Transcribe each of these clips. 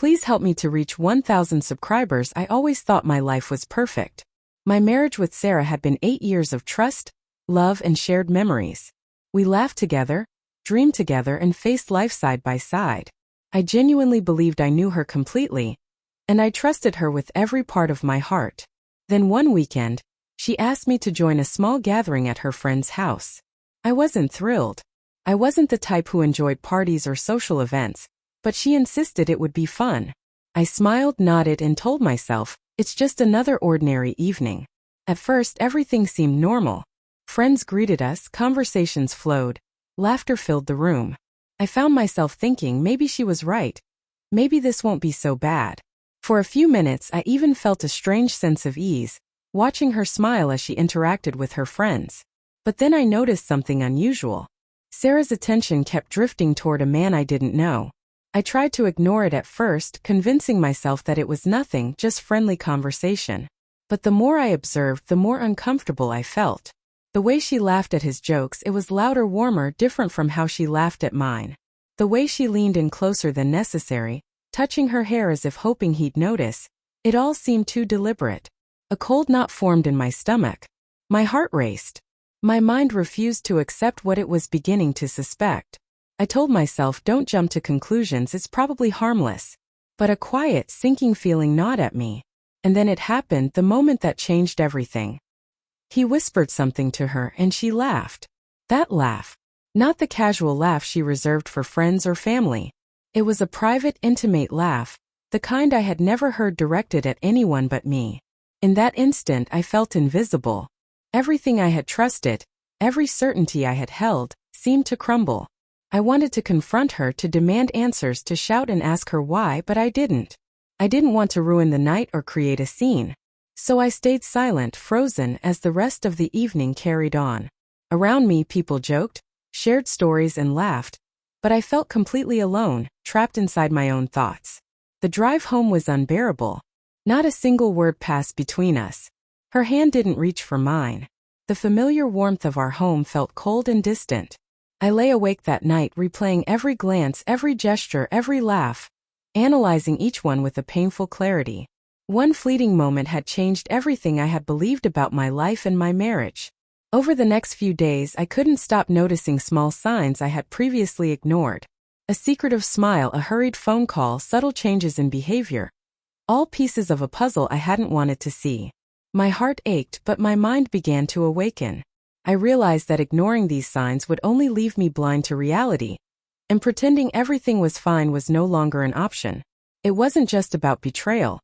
Please help me to reach 1,000 subscribers. I always thought my life was perfect. My marriage with Sarah had been 8 years of trust, love, and shared memories. We laughed together, dreamed together, and faced life side by side. I genuinely believed I knew her completely, and I trusted her with every part of my heart. Then one weekend, she asked me to join a small gathering at her friend's house. I wasn't thrilled. I wasn't the type who enjoyed parties or social events, but she insisted it would be fun. I smiled, nodded, and told myself, it's just another ordinary evening. At first, everything seemed normal. Friends greeted us, conversations flowed, laughter filled the room. I found myself thinking maybe she was right. Maybe this won't be so bad. For a few minutes, I even felt a strange sense of ease, watching her smile as she interacted with her friends. But then I noticed something unusual. Sarah's attention kept drifting toward a man I didn't know. I tried to ignore it at first, convincing myself that it was nothing, just friendly conversation. But the more I observed, the more uncomfortable I felt. The way she laughed at his jokes, it was louder, warmer, different from how she laughed at mine. The way she leaned in closer than necessary, touching her hair as if hoping he'd notice, it all seemed too deliberate. A cold knot formed in my stomach. My heart raced. My mind refused to accept what it was beginning to suspect. I told myself, don't jump to conclusions, it's probably harmless. But a quiet, sinking feeling gnawed at me. And then it happened, the moment that changed everything. He whispered something to her and she laughed. That laugh. Not the casual laugh she reserved for friends or family. It was a private, intimate laugh, the kind I had never heard directed at anyone but me. In that instant, I felt invisible. Everything I had trusted, every certainty I had held, seemed to crumble. I wanted to confront her, to demand answers, to shout and ask her why, but I didn't. I didn't want to ruin the night or create a scene. So I stayed silent, frozen, as the rest of the evening carried on. Around me, people joked, shared stories, and laughed, but I felt completely alone, trapped inside my own thoughts. The drive home was unbearable. Not a single word passed between us. Her hand didn't reach for mine. The familiar warmth of our home felt cold and distant. I lay awake that night, replaying every glance, every gesture, every laugh, analyzing each one with a painful clarity. One fleeting moment had changed everything I had believed about my life and my marriage. Over the next few days, I couldn't stop noticing small signs I had previously ignored. A secretive smile, a hurried phone call, subtle changes in behavior. All pieces of a puzzle I hadn't wanted to see. My heart ached, but my mind began to awaken. I realized that ignoring these signs would only leave me blind to reality, and pretending everything was fine was no longer an option. It wasn't just about betrayal.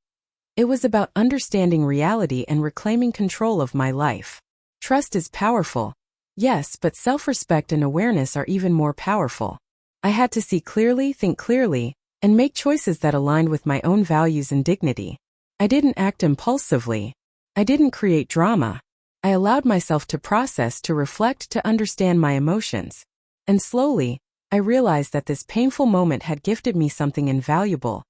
It was about understanding reality and reclaiming control of my life. Trust is powerful. Yes, but self-respect and awareness are even more powerful. I had to see clearly, think clearly, and make choices that aligned with my own values and dignity. I didn't act impulsively. I didn't create drama. I allowed myself to process, to reflect, to understand my emotions. And slowly, I realized that this painful moment had gifted me something invaluable: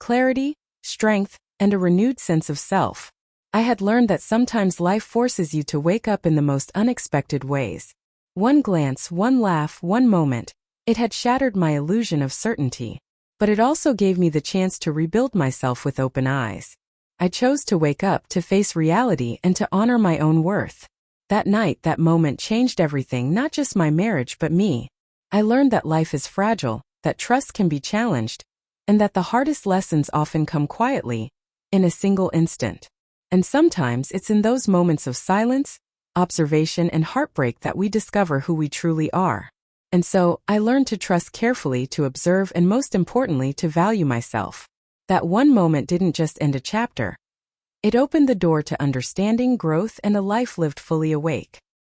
clarity, strength, and a renewed sense of self. I had learned that sometimes life forces you to wake up in the most unexpected ways. One glance, one laugh, one moment, it had shattered my illusion of certainty. But it also gave me the chance to rebuild myself with open eyes. I chose to wake up, to face reality, and to honor my own worth. That night, that moment changed everything, not just my marriage but me. I learned that life is fragile, that trust can be challenged, and that the hardest lessons often come quietly, in a single instant. And sometimes it's in those moments of silence, observation, and heartbreak that we discover who we truly are. And so, I learned to trust carefully, to observe, and most importantly, to value myself. That one moment didn't just end a chapter. It opened the door to understanding, growth, and a life lived fully awake.